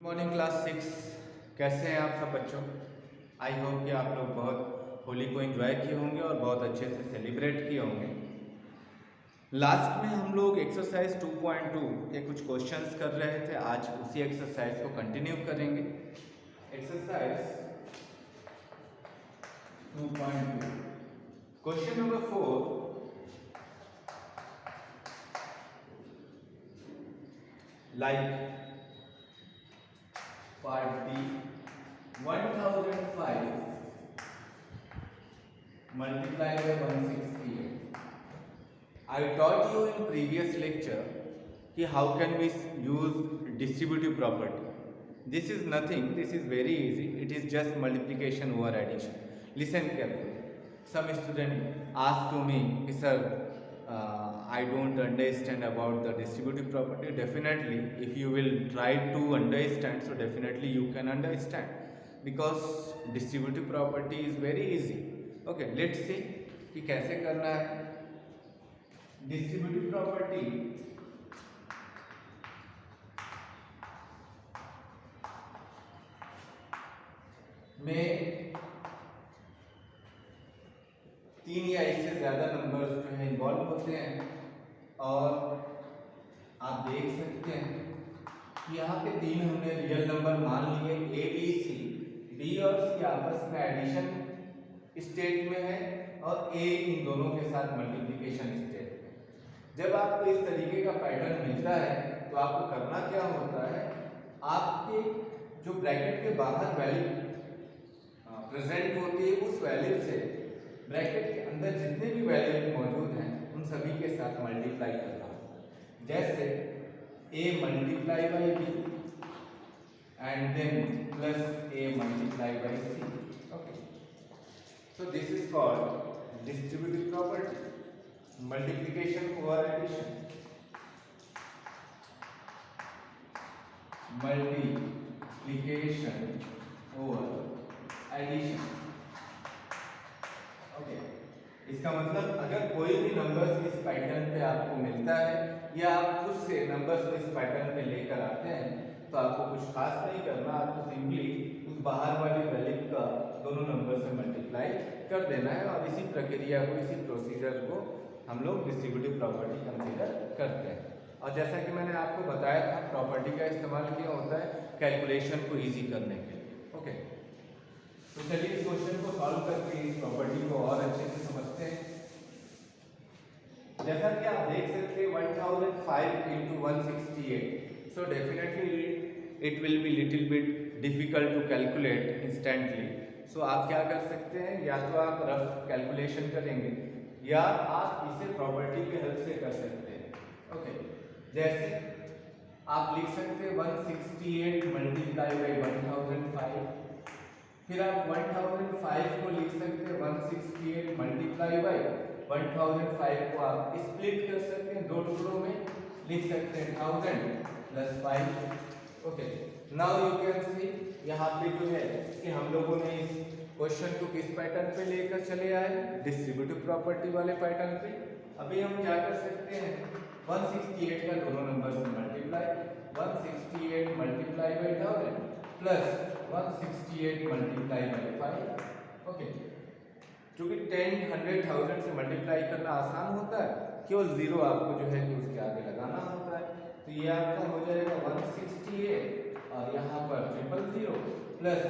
Morning class 6। कैसे हैं आप सब बच्चों? आई होप कि आप लोग बहुत होली को एंजॉय किए होंगे और बहुत अच्छे से सेलिब्रेट किए होंगे। लास्ट में हम लोग एक्सरसाइज 2.2 के कुछ क्वेश्चंस कर रहे थे। आज उसी एक्सरसाइज को कंटिन्यू करेंगे। Exercise 2.2 question number 4। Like part D 1005 multiplied by 168. I taught you in previous lecture कि how can we use distributive property. This is nothing. This is very easy. It is just multiplication over addition. Listen carefully. Some student ask to me, sir, I don't understand about the distributive property. Definitely, if you will try to understand, so definitely you can understand because distributive property is very easy. Okay, let's see कि कैसे करना है। Distributive property में 3 या इससे ज़्यादा numbers जो है इन्वॉल्व होते हैं और आप देख सकते हैं कि यहाँ पे 3 हमने रियल नंबर मान लिए ए बी सी। बी और सी आपस में एडिशन स्टेट में है और ए इन दोनों के साथ मल्टीप्लिकेशन स्टेट में। जब आपको इस तरीके का पैटर्न मिलता है तो आपको करना क्या होता है, आपके जो ब्रैकेट के बाहर वैल्यू प्रेजेंट होती है उस वैल्यू से ब्रैकेट के अंदर जितने भी वैल्यू मौजूद हैं उन सभी के साथ मल्टीप्लाई करना होता है। जैसे a multiply by b and then plus a multiply by c। Okay, so this is called distributive property, multiplication over addition, multiplication over addition। Okay, इसका मतलब अगर कोई भी नंबर्स इस पैटर्न पे आपको मिलता है या आप खुद से नंबर्स को इस पैटर्न पे लेकर आते हैं तो आपको कुछ खास नहीं करना, आपको सिंपली उस बाहर वाली वैल्यू का दोनों नंबर से मल्टीप्लाई कर देना है और इसी प्रक्रिया को, इसी प्रोसीजर को हम लोग डिस्ट्रीब्यूटिव प्रॉपर्टी कंसीडर करते हैं। और जैसा कि मैंने आपको बताया था, प्रॉपर्टी का इस्तेमाल किया होता है कैलकुलेशन को ईजी करने के लिए। ओके, तो चलिए इस क्वेश्चन को सॉल्व करके इस प्रॉपर्टी को और अच्छे से समझते हैं। जैसा कि आप देख सकते हैं 1005 into 168, so definitely it will be little bit difficult to calculate instantly। so आप क्या कर सकते हैं, या तो आप रफ कैलकुलेशन करेंगे या आप इसे प्रॉपर्टी की हेल्प से कर सकते हैं। ओके, जैसे आप लिख सकते हैं 168 मल्टीप्लाई बाई 1005, फिर आप 1005 को लिख सकते हैं 168 मल्टीप्लाई बाई 1005 को आप स्प्लिट कर सकते हैं, दो टुकड़ों में लिख सकते हैं 1000 plus 5। Okay, now you can see यहाँ पे जो है कि हम लोगों ने इस क्वेश्चन को किस पैटर्न पे लेकर चले आए, डिस्ट्रीब्यूटिव प्रॉपर्टी वाले पैटर्न पे। अभी हम क्या कर सकते हैं, 168 का दोनों नंबर से multiply, 168 multiply by 1000 plus 168 multiply by 5। Okay, क्योंकि 10, 100, 1000 से मल्टीप्लाई करना आसान होता है, केवल जीरो आपको जो है कि उसके आगे लगाना होता है। तो ये आपका हो जाएगा 168 और यहाँ पर 000 प्लस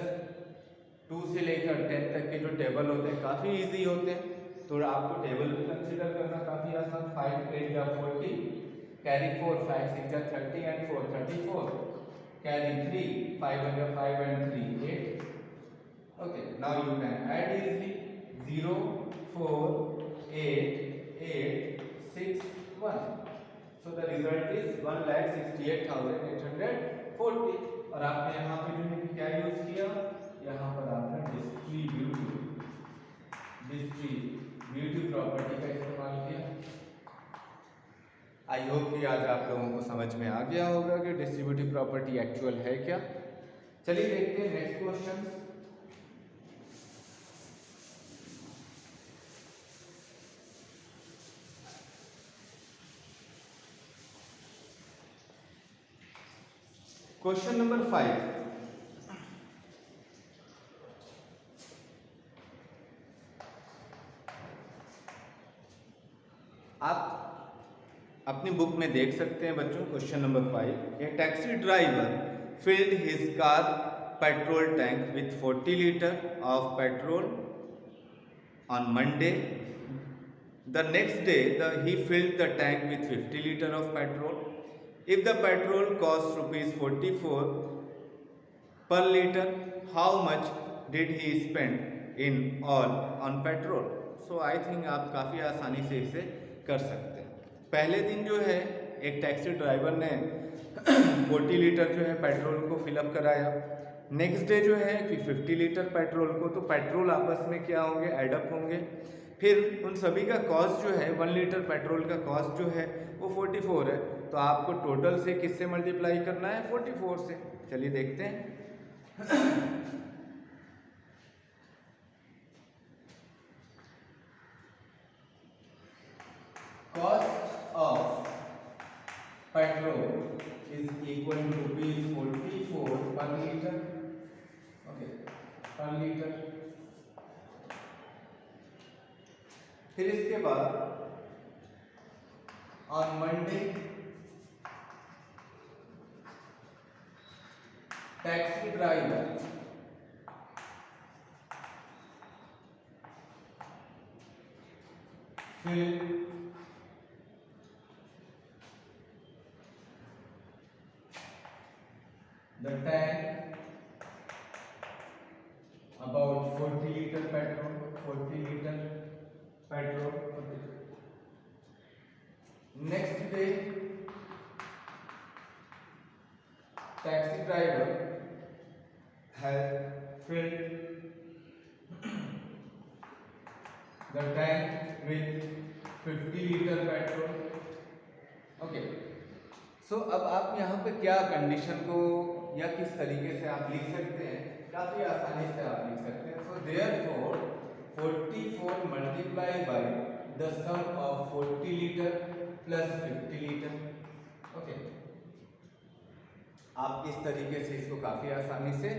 2 से लेकर 10 तक के जो टेबल होते हैं काफ़ी इजी होते हैं, तो आपको टेबल भी कंसीडर करना काफ़ी आसान। 5 8 जा 40, कैरी 4, 5 6 जा 30 and 4 34, carry 3, 5 under 5 and 3 8। okay, now you can add easily 0 4 8 8 6 1, so the result is 1,68,840। और आपने यहाँ पे जो है कि क्या यूज किया, यहाँ पर आपने डिस्ट्रीब्यूटिव प्रॉपर्टी का इस्तेमाल किया। आई होप कि आज आप लोगों को समझ में आ गया होगा कि डिस्ट्रीब्यूटिव प्रॉपर्टी एक्चुअल है क्या। चलिए देखते हैं नेक्स्ट क्वेश्चन। क्वेश्चन नंबर 5, आप अपनी बुक में देख सकते हैं बच्चों। Question number 5, A taxi driver field his car petrol tank with 40 litre of petrol on Monday. The next day he filled the tank with 50 liter of petrol. If the petrol costs rupees 44 per liter, how much did he spend in all on petrol? So I think आप काफ़ी आसानी से इसे कर सकते हैं। पहले दिन जो है एक टैक्सी ड्राइवर ने 40 लीटर जो है पेट्रोल को फिलअप कराया। नेक्स्ट डे जो है कि 50 लीटर पेट्रोल को, तो पेट्रोल आपस में क्या होंगे, एडअप होंगे। फिर उन सभी का कॉस्ट जो है 1 लीटर पेट्रोल का कॉस्ट जो है वो 44 है, तो आपको टोटल से किससे मल्टीप्लाई करना है, 44 से। चलिए देखते हैं। Cost of petrol is equal to rupees 44 per litre, okay, per litre. फिर इसके बाद on Monday taxi driver fill the tank about 40 liter petrol, 40 liter petrol. Next day taxi driver had filled the tank with 50 liter petrol. Okay, सो अब आप यहाँ पे क्या condition को या किस तरीके से आप लिख सकते हैं, काफ़ी आसानी से आप लिख सकते हैं। So therefore 44 multiply by the sum of 40 litre plus 50 litre. Okay, आप इस तरीके से इसको काफ़ी आसानी से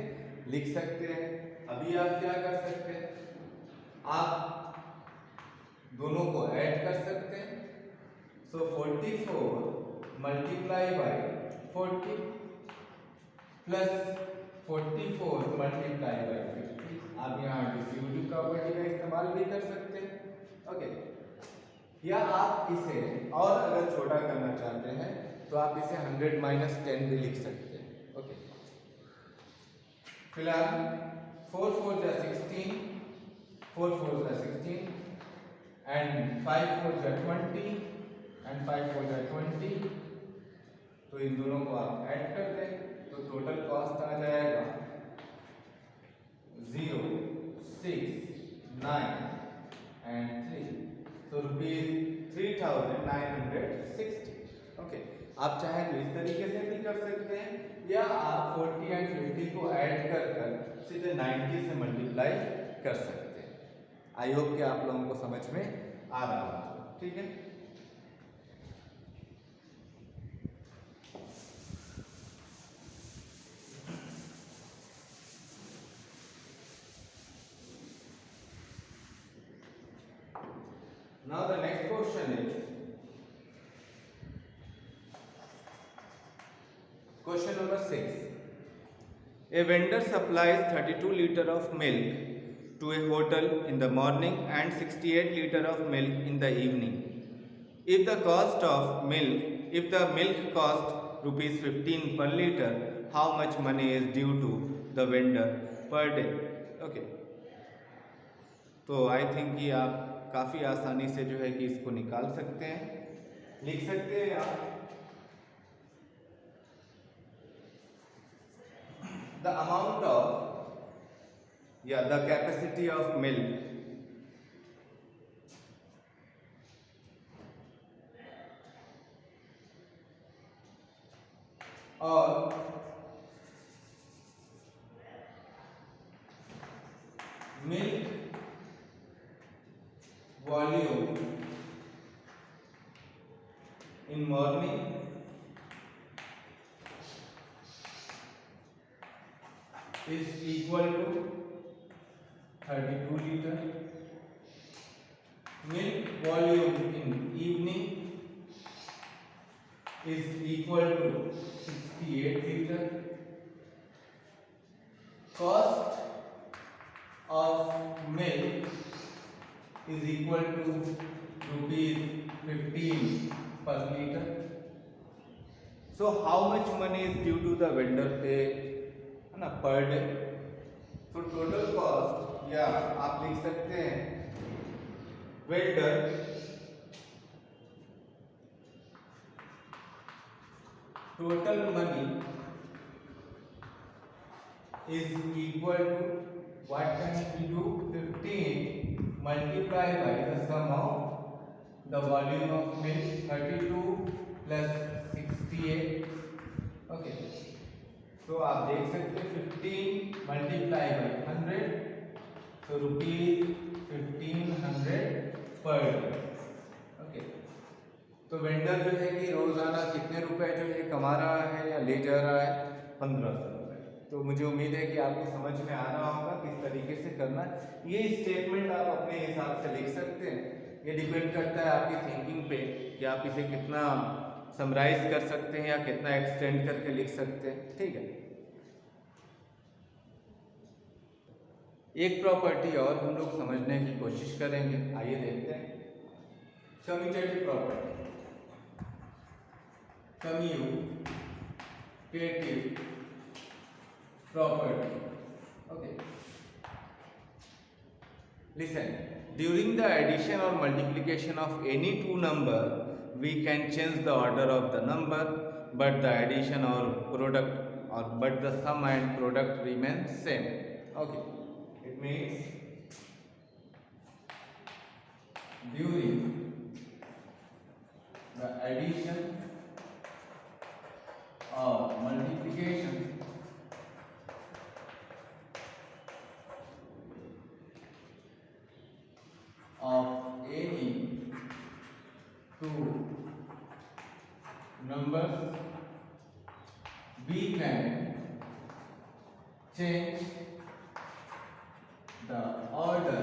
लिख सकते हैं। अभी आप क्या कर सकते हैं, आप दोनों को ऐड कर सकते हैं। सो 44 multiply bye 40 plus 44 multiply bye 50। आप यहाँ डिस्ट्रीब्यूटिव प्रॉपर्टी का इस्तेमाल भी कर सकते हैं। ओके, या आप इसे और अगर छोटा करना चाहते हैं तो आप इसे 100 माइनस 10 भी लिख सकते हैं। ओके, फिलहाल 4 4 जा 16, 4 4 जा 16 एंड 5 4 जा 20 एंड 5 4 जा 20, तो इन दोनों को आप ऐड कर दें तो टोटल कॉस्ट आ जाएगा 0 6 9 एंड 3, तो रुपीज 3960। ओके, आप चाहें तो इस तरीके से भी कर सकते हैं, या आप 40 एंड 50 को ऐड कर कर सीधे 90 से मल्टीप्लाई कर सकते हैं। आई होप कि आप लोगों को समझ में आ रहा होगा। ठीक है, now the next question is question number 6. A vendor supplies 32 liter of milk to a hotel in the morning and 68 liter of milk in the evening. If the milk cost rupees 15 per liter, how much money is due to the vendor per day? Okay, तो I think कि आप काफ़ी आसानी से जो है कि इसको निकाल सकते हैं, लिख सकते हैं आप। द अमाउंट ऑफ या द कैपेसिटी ऑफ मिल्क और milk volume in morning is equal to 32 liter. Milk volume in evening is equal to 68 liter. Cost of milk is equal to rupees 15 per liter. So how much money is due to the vendor pay per day? So total cost या आप लिख सकते हैं vendor total money is equal to what can we do 15 multiplied by the sum of the volume of milk 32 plus 68. Okay, so आप देख सकते हैं 15 multiplied by 100, so rupees 1500 per day. Okay, तो वेंडर जो है कि रोजाना कितने रुपए जो है कमा रहा है या ले जा रहा है 1500 रुपए. तो मुझे उम्मीद है कि आपको समझ में आ रहा होगा किस तरीके से करना है. ये स्टेटमेंट आप अपने हिसाब से लिख सकते हैं. ये डिपेंड करता है आपकी थिंकिंग पे कि आप इसे कितना समराइज कर सकते हैं या कितना एक्सटेंड करके लिख सकते हैं. ठीक है, एक प्रॉपर्टी और हम लोग समझने की कोशिश करेंगे. आइए देखते हैं. Commutative property, commutative property. Okay, listen. During the addition or multiplication of any two number, we can change the order of the number, but the addition or product but the sum and product remain same. Okay, it means during the addition or multiplication of any two numbers, we can change the order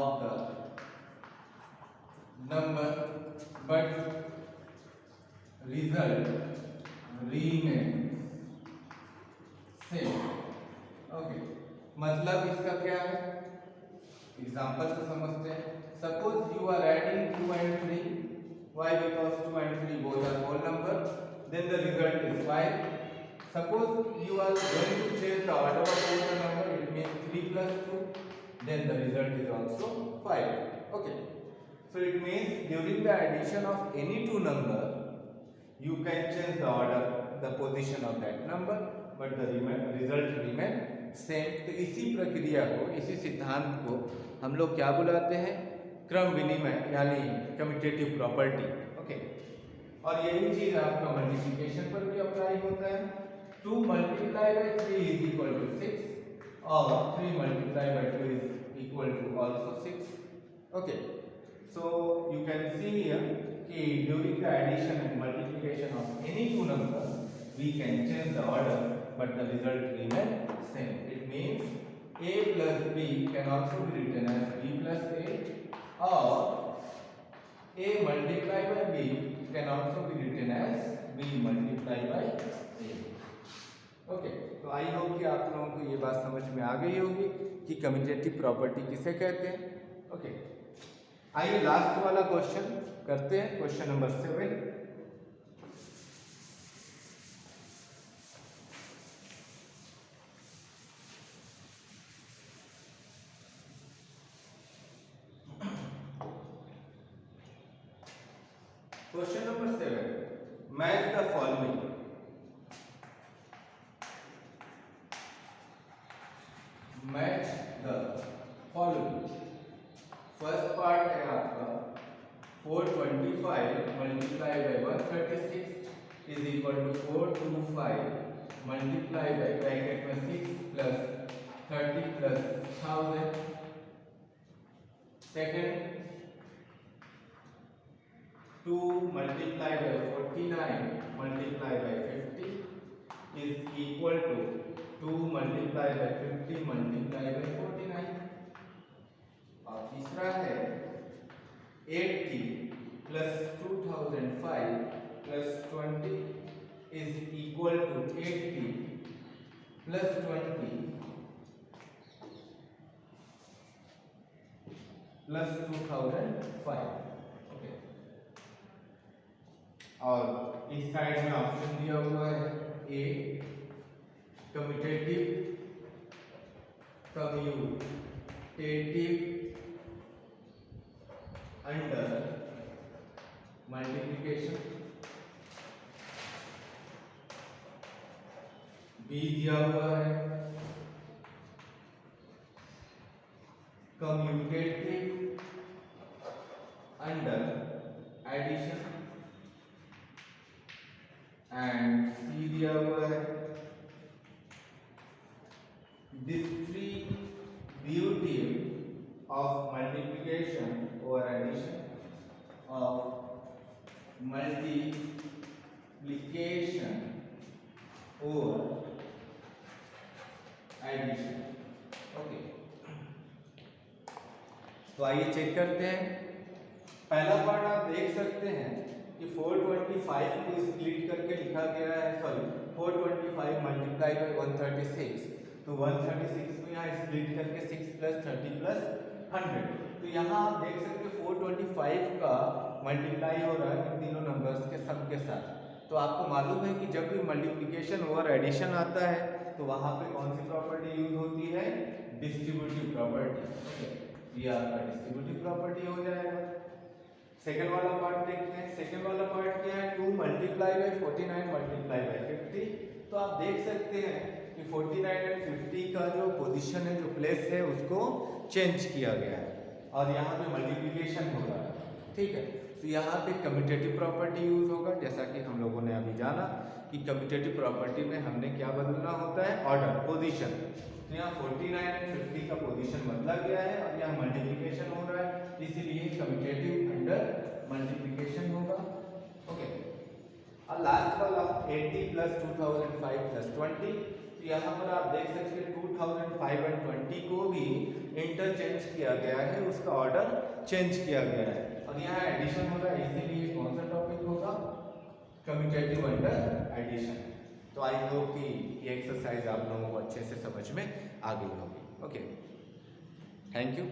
of the number, but result remains same. Okay, मतलब इसका क्या है, example से समझते हैं. Suppose you are adding 2 and 3. Why? Because 2 and 3 both are whole number. Then the result is 5. Suppose you are going to change the order of both the number. It means 3 plus 2. Then the result is also 5. Okay. So it means during the addition of any two number, you can change the order, the position of that number, but the result remain same. तो इसी प्रक्रिया को, इसी सिद्धांत को हम लोग क्या बुलाते हैं, क्रम विनिमय यानी कम्यूटेटिव प्रॉपर्टी. ओके, और यही चीज आपका मल्टीप्लिकेशन पर भी अप्लाई होता है. 2 multiplied by 3 is equal to 6 और 3 multiplied by 2 is equal to also 6. Okay, so you can see here कि during the addition and multiplication of any two numbers, we can change the order, but the result remain same. It means a plus b can also be written as b plus a, or a multiplied by b can also be written as b multiplied by a. Okay, तो I hope कि आप लोगों को ये बात समझ में आ गई होगी कि कम्यूटेटिव प्रॉपर्टी किसे कहते हैं. ओके, आइए लास्ट वाला क्वेश्चन करते हैं. Question number 7. Question number 7. Match the following. Match the following. First part है आपका 425 multiplied by 136 is equal to 425 multiplied by bracket में 6 plus 30 plus 1000. Second, 2 multiplied by 49 multiplied by 50 multiply by 49। और तीसरा है 80 plus 2005 plus 20 is equal to 80 plus 20 plus 2005। Okay, और इस side में option दिया हुआ है A commutative under multiplication, B दिया हुआ है commutative under addition, and C दिया हुआ है distributive of multiplication or addition of multiplication or addition। Okay, तो आइए चेक करते हैं। पहला पार्ट आप देख सकते हैं कि 425 को स्प्लिट करके लिखा गया है, सॉरी 425 मल्टीप्लाई बाई 136, तो 136 को यहाँ स्प्लिट करके 6 प्लस 30 प्लस 100, तो यहाँ आप देख सकते हैं 425 का मल्टीप्लाई हो रहा है इन तीनों नंबर्स के सम के साथ। तो आपको मालूम है कि जब भी मल्टीप्लिकेशन और एडिशन आता है तो वहाँ पे कौन सी प्रॉपर्टी यूज होती है, डिस्ट्रीब्यूटिव प्रॉपर्टी। ये आपका डिस्ट्रीब्यूटिव प्रॉपर्टी हो जाएगा। सेकंड वाला पार्ट देखते हैं। सेकंड वाला पार्ट क्या है, 2 मल्टीप्लाई बाई 49 मल्टीप्लाई बाई 50। तो आप देख सकते हैं कि 49 एंड 50 का जो पोजीशन है, जो प्लेस है, उसको चेंज किया गया है और यहाँ पे मल्टीप्लिकेशन हो रहा है। ठीक है, तो यहाँ पे कम्यूटेटिव प्रॉपर्टी यूज होगा, जैसा कि हम लोगों ने अभी जाना कि कम्यूटेटिव प्रॉपर्टी में हमने क्या बदलना होता है, ऑर्डर, पोजीशन। तो यहाँ 49 एंड 50 का पोजीशन बदला गया है और यहाँ मल्टीप्लिकेशन हो रहा है, इसीलिए कम्यूटेटिव अंडर मल्टीप्लिकेशन होगा। ओके, और लास्ट वाला 80 प्लस 2005 प्लस 20, तो यहाँ पर आप देख सकते हैं 2005 एंड 20 को भी इंटरचेंज किया गया है, उसका ऑर्डर चेंज किया गया है और यहाँ एडिशन हो रहा है, इसीलिए कौन सा टॉपिक होगा, कम्यूटेटिव अंडर एडिशन। तो आई होप कि ये एक्सरसाइज आप लोगों को अच्छे से समझ में आ गई होगी। Okay, thank you.